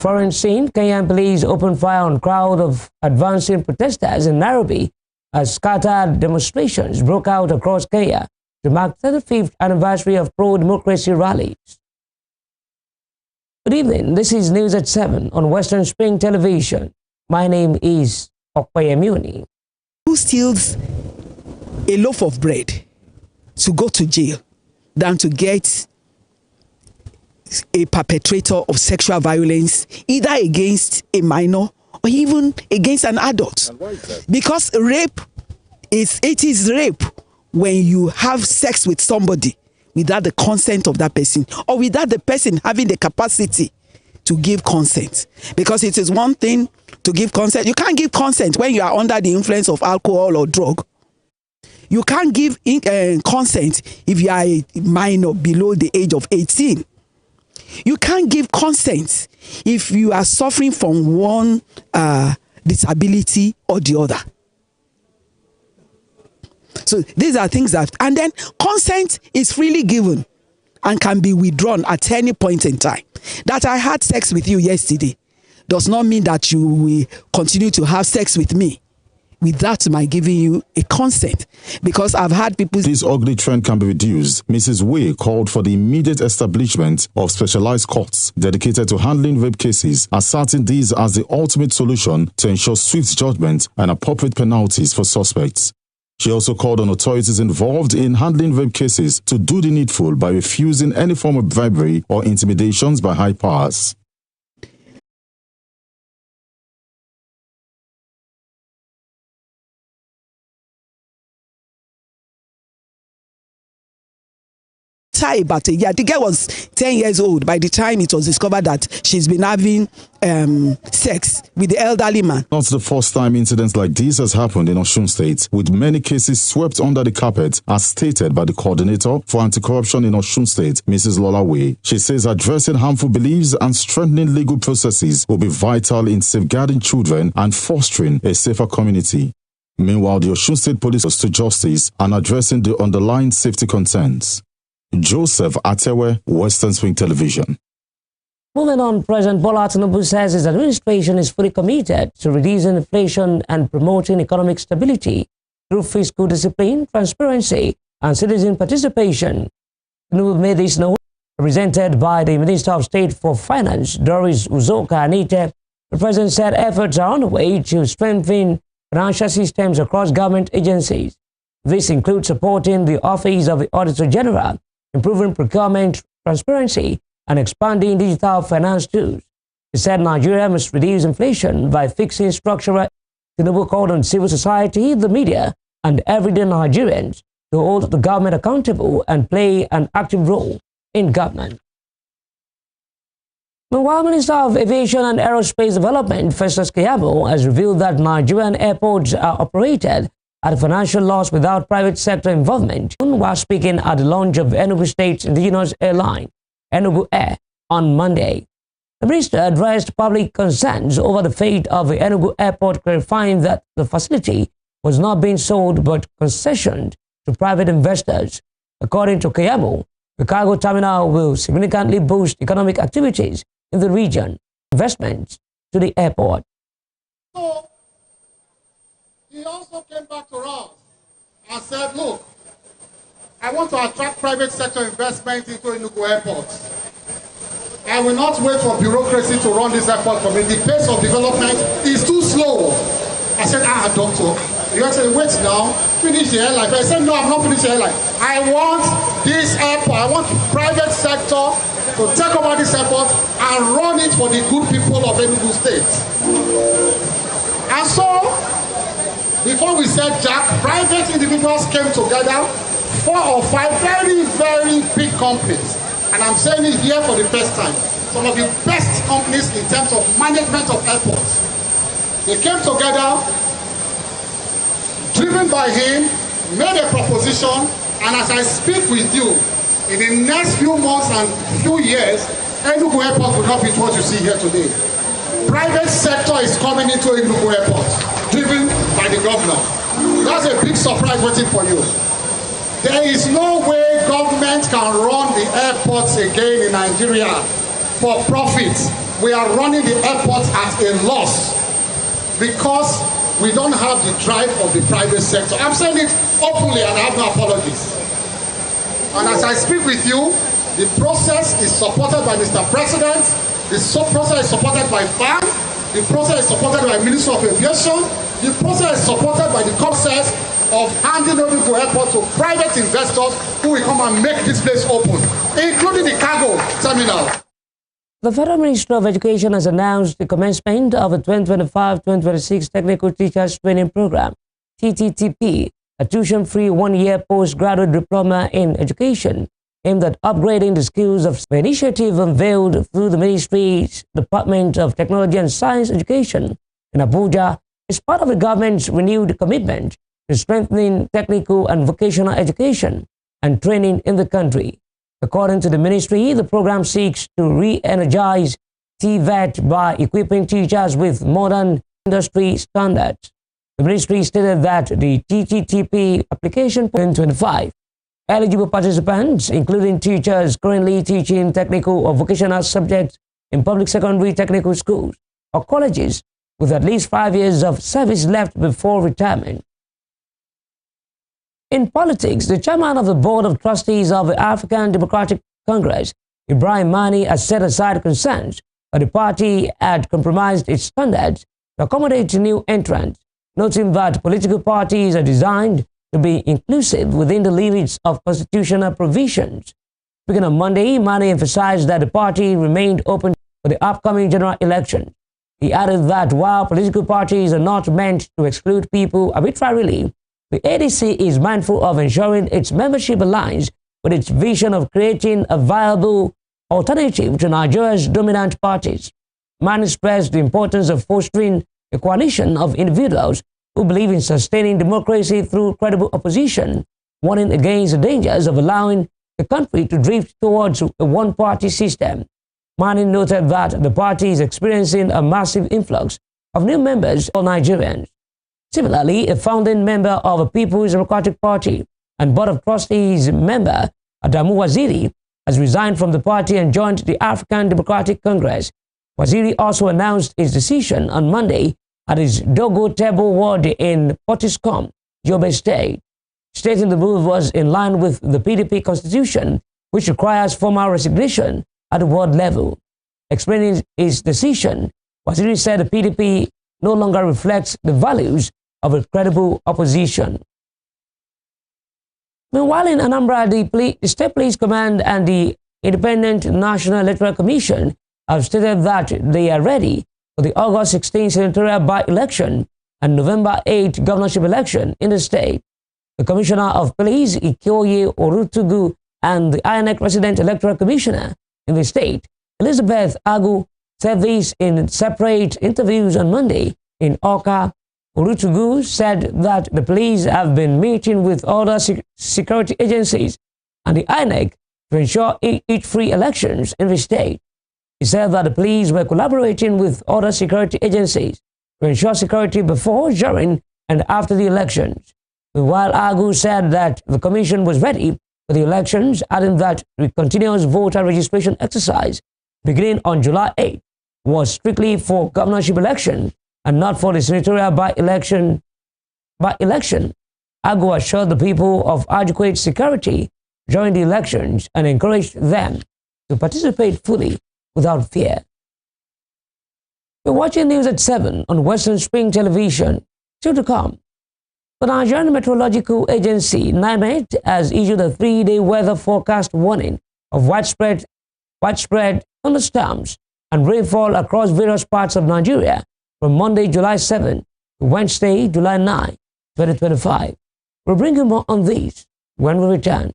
Foreign scene, Kenyan police opened fire on crowd of advancing protesters in Nairobi as scattered demonstrations broke out across Kenya to mark 35th anniversary of pro-democracy rallies. Good evening, this is News at 7 on Western Spring Television. My name is Okpayemuni. Who steals a loaf of bread to go to jail than to get a perpetrator of sexual violence, either against a minor or even against an adult? Because it is rape when you have sex with somebody without the consent of that person, or without the person having the capacity to give consent. Because it is one thing to give consent. You can't give consent when you are under the influence of alcohol or drug. You can't give consent if you are a minor below the age of 18. You can't give consent if you are suffering from one disability or the other. So these are things that, and then consent is freely given and can be withdrawn at any point in time. That I had sex with you yesterday does not mean that you will continue to have sex with me without my giving you a consent, because I've had people... This ugly trend can be reduced. Mrs. Way called for the immediate establishment of specialized courts dedicated to handling rape cases, asserting these as the ultimate solution to ensure swift judgment and appropriate penalties for suspects. She also called on authorities involved in handling rape cases to do the needful by refusing any form of bribery or intimidations by high powers. About a year. The girl was 10 years old by the time it was discovered that she's been having sex with the elderly man. Not the first time incidents like this has happened in Osun State, with many cases swept under the carpet, as stated by the coordinator for anti-corruption in Osun State, Mrs. Lola Way. She says addressing harmful beliefs and strengthening legal processes will be vital in safeguarding children and fostering a safer community. Meanwhile, the Osun State Police was to justice and addressing the underlying safety concerns. Joseph Atewe, Western Swing Television. Moving on, President Bola Tinubu says his administration is fully committed to reducing inflation and promoting economic stability through fiscal discipline, transparency, and citizen participation. Tinubu made this known, represented by the Minister of State for Finance, Doris Uzoka Anite. The President said efforts are on the way to strengthen financial systems across government agencies. This includes supporting the Office of the Auditor General, improving procurement transparency, and expanding digital finance tools. He said Nigeria must reduce inflation by fixing structural. Tinubu called on civil society, the media, and everyday Nigerians to hold the government accountable and play an active role in government. Meanwhile, Minister of Aviation and Aerospace Development, Festus Keyamo, has revealed that Nigerian airports are operated at a financial loss without private sector involvement, while speaking at the launch of Enugu State's indigenous airline, Enugu Air, on Monday. The minister addressed public concerns over the fate of the Enugu Airport, clarifying that the facility was not being sold but concessioned to private investors. According to Keyamo, the cargo terminal will significantly boost economic activities in the region, investments to the airport. He also came back to us and said, look, I want to attract private sector investment into Enugu Airport. I will not wait for bureaucracy to run this airport for me. The pace of development is too slow. I said, doctor, you said, wait now, finish the airline. I said, no, I'm not finished the airline. I want this airport, I want private sector to take over this airport and run it for the good people of Enugu State. And so, before we said Jack, private individuals came together, 4 or 5 very, very big companies. And I'm saying it here for the first time. Some of the best companies in terms of management of airports. They came together, driven by him, made a proposition, and as I speak with you, in the next few months and few years, Enugu Airport will not be what you see here today. Private sector is coming into Enugu Airport, driven by the governor. That's a big surprise waiting for you. There is no way government can run the airports again in Nigeria for profit we are running the airport at a loss because we don't have the drive of the private sector. I'm saying it openly and I have no apologies. And as I speak with you, the process is supported by Mr. President, the process is supported by FAM, the process is supported by Minister of Aviation, the process is supported by the process of handing over the airport to private investors who will come and make this place open, including the cargo terminal. The Federal Ministry of Education has announced the commencement of a 2025-2026 Technical Teachers Training Program, TTTP, a tuition-free one-year postgraduate diploma in education aimed at upgrading the skills of the initiative unveiled through the Ministry's Department of Technology and Science Education in Abuja is part of the government's renewed commitment to strengthening technical and vocational education and training in the country. According to the ministry, the program seeks to re-energize TVET by equipping teachers with modern industry standards. The ministry stated that the TTTP application for 2025 eligible participants, including teachers currently teaching technical or vocational subjects in public secondary technical schools or colleges with at least 5 years of service left before retirement. In politics, the chairman of the Board of Trustees of the African Democratic Congress, Ibrahim Mani, has set aside concerns that the party had compromised its standards to accommodate new entrants, noting that political parties are designed to be inclusive within the limits of constitutional provisions. Speaking on Monday, Mani emphasized that the party remained open for the upcoming general election. He added that while political parties are not meant to exclude people arbitrarily, the ADC is mindful of ensuring its membership aligns with its vision of creating a viable alternative to Nigeria's dominant parties. Mani stressed the importance of fostering a coalition of individuals who believe in sustaining democracy through credible opposition, warning against the dangers of allowing the country to drift towards a one-party system. Mani noted that the party is experiencing a massive influx of new members of Nigerians. Similarly, a founding member of the People's Democratic Party and Board of Trustees member, Adamu Waziri, has resigned from the party and joined the African Democratic Congress. Waziri also announced his decision on Monday at his Dogo Tebo ward in Potiskum, Yobe State, stating the move was in line with the PDP constitution, which requires formal resignation at the ward level. Explaining his decision, Waziri said the PDP no longer reflects the values of a credible opposition. Meanwhile, in Anambra, the State Police Command and the Independent National Electoral Commission have stated that they are ready for the August 16 senatorial by-election and November 8 governorship election in the state. The Commissioner of Police, Ikoye Orutugu, and the INEC Resident Electoral Commissioner in the state, Elizabeth Agu, said this in separate interviews on Monday in Awka. Orutugu said that the police have been meeting with other security agencies and the INEC to ensure each free elections in the state. He said that the police were collaborating with other security agencies to ensure security before, during, and after the elections. While Agu said that the commission was ready for the elections, adding that the continuous voter registration exercise beginning on July 8 was strictly for governorship election and not for the senatorial by-election. Agu assured the people of adequate security during the elections and encouraged them to participate fully without fear. You're watching News at 7 on Western Spring Television. Still to come, the Nigerian Meteorological Agency, NIMET, has issued a 3-day weather forecast warning of widespread thunderstorms and rainfall across various parts of Nigeria from Monday, July 7 to Wednesday, July 9, 2025. We'll bring you more on these when we return.